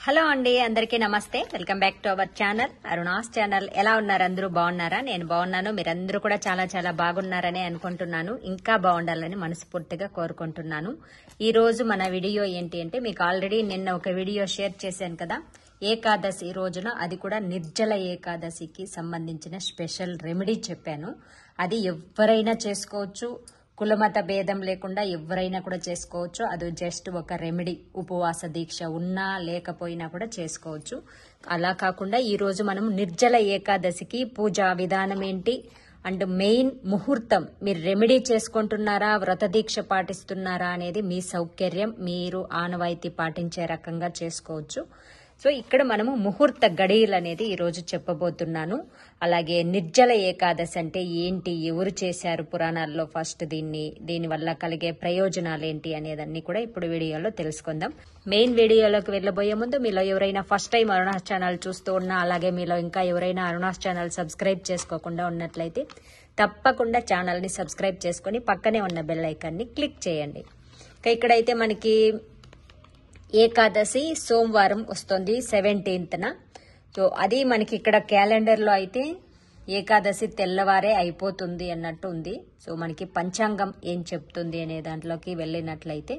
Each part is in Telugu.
హలో అండి, అందరికీ నమస్తే. Welcome back to our channel Aruna's channel. ఎలా ఉన్నారు? అందరూ బాగున్నారా? నేను బాగున్నాను. మీరందరూ కూడా చాలా చాలా బాగున్నారని అనుకుంటున్నాను. ఇంకా బాగుండాలని మనస్ఫూర్తిగా కోరుకుంటున్నాను. ఈ రోజు మన వీడియో ఏంటి అంటే, మీకు ఆల్రెడీ నిన్న ఒక వీడియో షేర్ చేశాను కదా, ఏకాదశి రోజున, అది కూడా నిర్జల ఏకాదశికి సంబంధించిన స్పెషల్ రెమెడీ చెప్పాను. అది ఎవరైనా చేసుకోవచ్చు, కులమత భేదం లేకుండా ఎవరైనా కూడా చేసుకోవచ్చు. అది జస్ట్ ఒక రెమెడీ. ఉపవాస దీక్ష ఉన్నా లేకపోయినా కూడా చేసుకోవచ్చు. అలా కాకుండా ఈ రోజు మనం నిర్జల ఏకాదశికి పూజా విధానం ఏంటి అండ్ మెయిన్ ముహూర్తం, మీరు రెమెడీ చేసుకుంటున్నారా, వ్రత దీక్ష పాటిస్తున్నారా అనేది మీ సౌకర్యం, మీరు ఆనవాయితీ పాటించే రకంగా చేసుకోవచ్చు. సో ఇక్కడ మనము ముహూర్త గడియలు అనేది ఈరోజు చెప్పబోతున్నాను. అలాగే నిర్జల ఏకాదశి అంటే ఏంటి, ఎవరు చేశారు పురాణాల్లో ఫస్ట్ దీనివల్ల కలిగే ప్రయోజనాలు ఏంటి అనేదన్నీ కూడా ఇప్పుడు వీడియోలో తెలుసుకుందాం. మెయిన్ వీడియోలోకి వెళ్ళబోయే ముందు, మీలో ఎవరైనా ఫస్ట్ టైం అరుణాస్ ఛానల్ చూస్తూ ఉన్నా, అలాగే మీలో ఇంకా ఎవరైనా అరుణాస్ ఛానల్ సబ్స్క్రైబ్ చేసుకోకుండా ఉన్నట్లయితే తప్పకుండా ఛానల్ ని సబ్స్క్రైబ్ చేసుకుని పక్కనే ఉన్న బెల్ ఐకాన్ని క్లిక్ చేయండి. ఇక్కడైతే మనకి ఏకాదశి సోమవారం వస్తుంది 17న. సో అది మనకి ఇక్కడ క్యాలెండర్లో అయితే ఏకాదశి తెల్లవారే అయిపోతుంది అన్నట్టు ఉంది. సో మనకి పంచాంగం ఏం చెప్తుంది అనే దాంట్లోకి వెళ్ళినట్లయితే,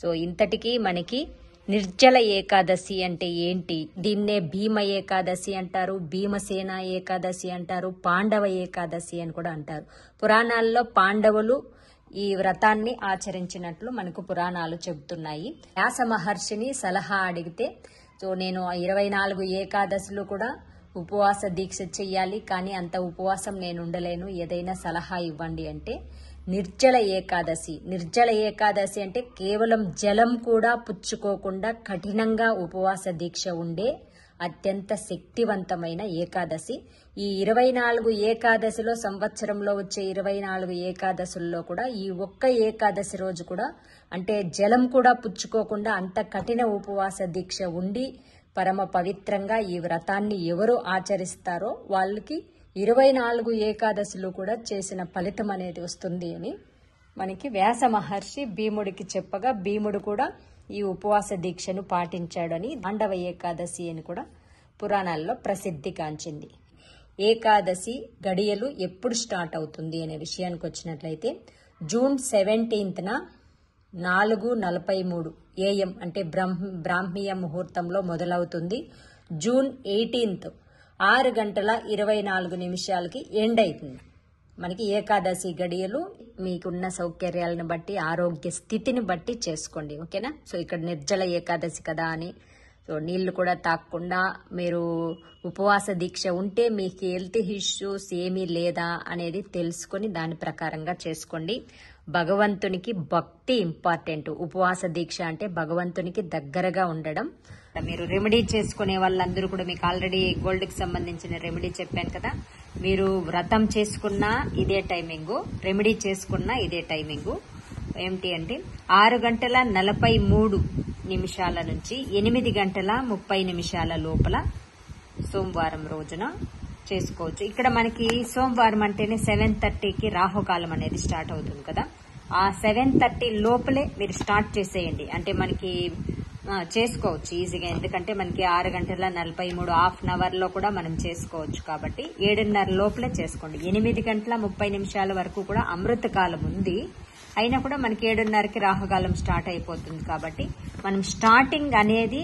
సో ఇంతటికి మనకి నిర్జల ఏకాదశి అంటే ఏంటి, దీన్నే భీమ ఏకాదశి అంటారు, భీమసేన ఏకాదశి అంటారు, పాండవ ఏకాదశి అని కూడా అంటారు. పురాణాల్లో పాండవులు ఈ వ్రతాన్ని ఆచరించినట్లు మనకు పురాణాలు చెబుతున్నాయి. వ్యాస మహర్షిని సలహా అడిగితే, సో నేను 24 ఏకాదశులు కూడా ఉపవాస దీక్ష చెయ్యాలి, కానీ అంత ఉపవాసం నేను ఉండలేను, ఏదైనా సలహా ఇవ్వండి అంటే నిర్జల ఏకాదశి. నిర్జల ఏకాదశి అంటే కేవలం జలం కూడా పుచ్చుకోకుండా కఠినంగా ఉపవాస దీక్ష ఉండే అత్యంత శక్తివంతమైన ఏకాదశి. ఈ 24 ఏకాదశిలో, సంవత్సరంలో వచ్చే 24 ఏకాదశుల్లో కూడా ఈ ఒక్క ఏకాదశి రోజు కూడా, అంటే జలం కూడా పుచ్చుకోకుండా అంత కఠిన ఉపవాస దీక్ష ఉండి పరమ పవిత్రంగా ఈ వ్రతాన్ని ఎవరు ఆచరిస్తారో వాళ్ళకి 24 ఏకాదశులు కూడా చేసిన ఫలితం అనేది వస్తుంది అని మనకి వ్యాస మహర్షి భీముడికి చెప్పగా, భీముడు కూడా ఈ ఉపవాస దీక్షను పాటించాడని పాండవ ఏకాదశి అని కూడా పురాణాల్లో ప్రసిద్ధిగాంచింది. ఏకాదశి గడియలు ఎప్పుడు స్టార్ట్ అవుతుంది అనే విషయానికి వచ్చినట్లయితే, జూన్ 17న 4:43 AM అంటే బ్రాహ్మీయ ముహూర్తంలో మొదలవుతుంది. జూన్ 18th 6:24 ఎండ్ అవుతుంది. మనకి ఏకాదశి గడియలు మీకున్న సౌకర్యాలను బట్టి, ఆరోగ్య స్థితిని బట్టి చేసుకోండి, ఓకేనా. సో ఇక్కడ నిర్జల ఏకాదశి కదా అని సో నీళ్లు కూడా తాగకుండా మీరు ఉపవాస దీక్ష ఉంటే మీకు హెల్త్ ఇష్యూస్ ఏమీ లేదా అనేది తెలుసుకొని దాని ప్రకారంగా చేసుకోండి. భగవంతునికి భక్తి ఇంపార్టెంట్. ఉపవాస దీక్ష అంటే భగవంతునికి దగ్గరగా ఉండడం. మీరు రెమెడీ చేసుకునే వాళ్ళందరూ కూడా, మీకు ఆల్రెడీ గోల్డ్ కి సంబంధించిన రెమెడీ చెప్పాను కదా, మీరు వ్రతం చేసుకున్నా ఇదే టైమింగు, రెమెడీ చేసుకున్నా ఇదే టైమింగు. ఏమిటి అంటే 6:43 నుంచి 8:30 లోపల సోమవారం రోజున చేసుకోవచ్చు. ఇక్కడ మనకి సోమవారం అంటేనే 7:30కి రాహుకాలం అనేది స్టార్ట్ అవుతుంది కదా, ఆ 7:30 లోపలే మీరు స్టార్ట్ చేసేయండి. అంటే మనకి చేసుకోవచ్చు ఈజీగా, ఎందుకంటే మనకి 6:43 హాఫ్ అన్ అవర్ లో కూడా మనం చేసుకోవచ్చు. కాబట్టి 7:30 లోపలే చేసుకోండి. 8:30 వరకు కూడా అమృత కాలం ఉంది, అయినా కూడా మనకి 7:30కి రాహుకాలం స్టార్ట్ అయిపోతుంది. కాబట్టి మనం స్టార్టింగ్ అనేది,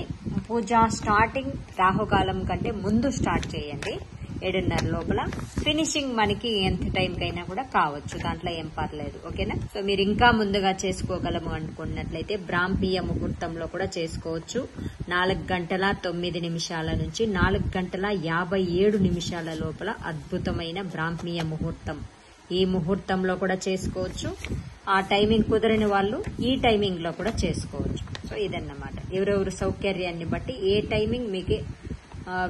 పూజ స్టార్టింగ్ రాహుకాలం కంటే ముందు స్టార్ట్ చేయండి 7:30 లోపల. ఫినిషింగ్ మనకి ఎంత టైంకైనా కూడా కావచ్చు, దాంట్లో ఏం పర్లేదు, ఓకేనా. సో మీరు ఇంకా ముందుగా చేసుకోగలము అనుకున్నట్లయితే బ్రాహ్మీయ ముహూర్తంలో కూడా చేసుకోవచ్చు. 4:09 నుంచి 4:57 లోపల అద్భుతమైన బ్రాహ్మీయ ముహూర్తం. ఈ ముహూర్తంలో కూడా చేసుకోవచ్చు. ఆ టైమింగ్ కుదరని వాళ్ళు ఈ టైమింగ్ లో కూడా చేసుకోవచ్చు. సో ఇదన్నమాట, ఎవరెవరు సౌకర్యాన్ని బట్టి ఏ టైమింగ్ మీకు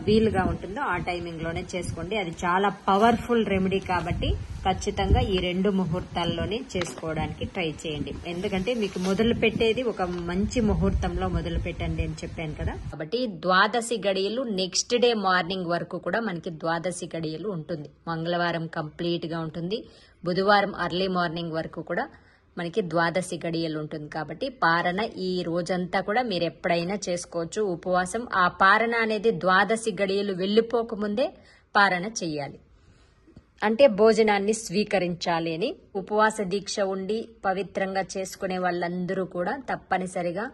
వీలుగా ఉంటుందో ఆ టైమింగ్ లోనే చేసుకోండి. అది చాలా పవర్ఫుల్ రెమెడీ కాబట్టి ఖచ్చితంగా ఈ 2 ముహూర్తాల్లోనే చేసుకోవడానికి ట్రై చేయండి. ఎందుకంటే మీకు మొదలు పెట్టేది ఒక మంచి ముహూర్తంలో మొదలు పెట్టండి అని చెప్పాను కదా. కాబట్టి ద్వాదశి గడియలు నెక్స్ట్ డే మార్నింగ్ వరకు కూడా మనకి ద్వాదశి గడియలు ఉంటుంది. మంగళవారం కంప్లీట్ గా ఉంటుంది, బుధవారం అర్లీ మార్నింగ్ వరకు కూడా మనకి ద్వాదశి గడియలు ఉంటుంది కాబట్టి పారణ ఈ రోజంతా కూడా మీరు ఎప్పుడైనా చేసుకోవచ్చు ఉపవాసం. ఆ పారణ అనేది ద్వాదశి గడియలు వెళ్లిపోకముందే పారణ చెయ్యాలి, అంటే భోజనాన్ని స్వీకరించాలి అని. ఉపవాస దీక్ష ఉండి పవిత్రంగా చేసుకునే వాళ్ళందరూ కూడా తప్పనిసరిగా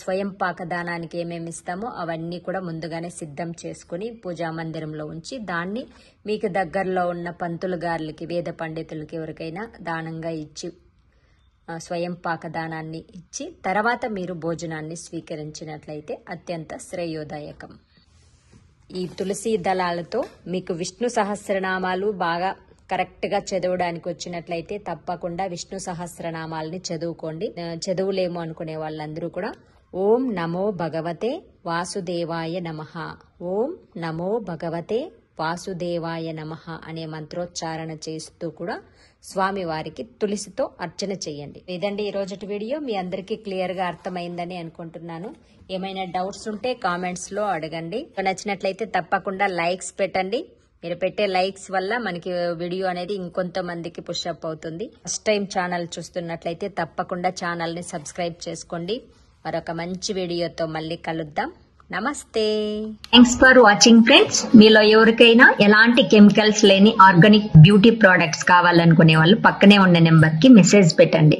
స్వయం పాకదానానికి ఏమేమి ఇస్తామో అవన్నీ కూడా ముందుగానే సిద్ధం చేసుకుని పూజా మందిరంలో ఉంచి దాన్ని మీకు దగ్గరలో ఉన్న పంతులు గారులకి, వేద పండితులకి ఎవరికైనా దానంగా ఇచ్చి స్వయం పాకదానాన్ని ఇచ్చి తర్వాత మీరు భోజనాన్ని స్వీకరించినట్లయితే అత్యంత శ్రేయోదాయకం. ఈ తులసి దళాలతో మీకు విష్ణు సహస్రనామాలు బాగా కరెక్ట్ గా చదవడానికి వచ్చినట్లయితే తప్పకుండా విష్ణు సహస్రనామాలని చదువుకోండి. చదువులేమో అనుకునే వాళ్ళందరూ కూడా ఓం నమో భగవతే వాసుదేవాయ నమః, ఓం నమో భగవతే వాసుదేవాయ నమః అనే మంత్రోచ్చారణ చేస్తూ కూడా స్వామి వారికి తులసితో అర్చన చేయండి. ఇదండి ఈ రోజుటి వీడియో. మీ అందరికీ క్లియర్ గా అర్థమైందని అనుకుంటున్నాను. ఏమైనా డౌట్స్ ఉంటే కామెంట్స్ లో అడగండి. నచ్చినట్లయితే తప్పకుండా లైక్స్ పెట్టండి. మీరు పెట్టే లైక్స్ వల్ల మనకి వీడియో అనేది ఇంకొంతమందికి పుష్ అప్ అవుతుంది. ఫస్ట్ టైం ఛానల్ చూస్తున్నట్లయితే తప్పకుండా ఛానల్ ని సబ్స్క్రైబ్ చేసుకోండి. మరొక మంచి వీడియోతో మళ్ళీ కలుద్దాం. నమస్తే. Thanks for watching friends. మీలో ఎవరికైనా ఎలాంటి కెమికల్స్ లేని ఆర్గానిక్ బ్యూటీ ప్రొడక్ట్స్ కావాలనుకునే వాళ్ళు పక్కనే ఉన్న నెంబర్ కి మెసేజ్ పెట్టండి.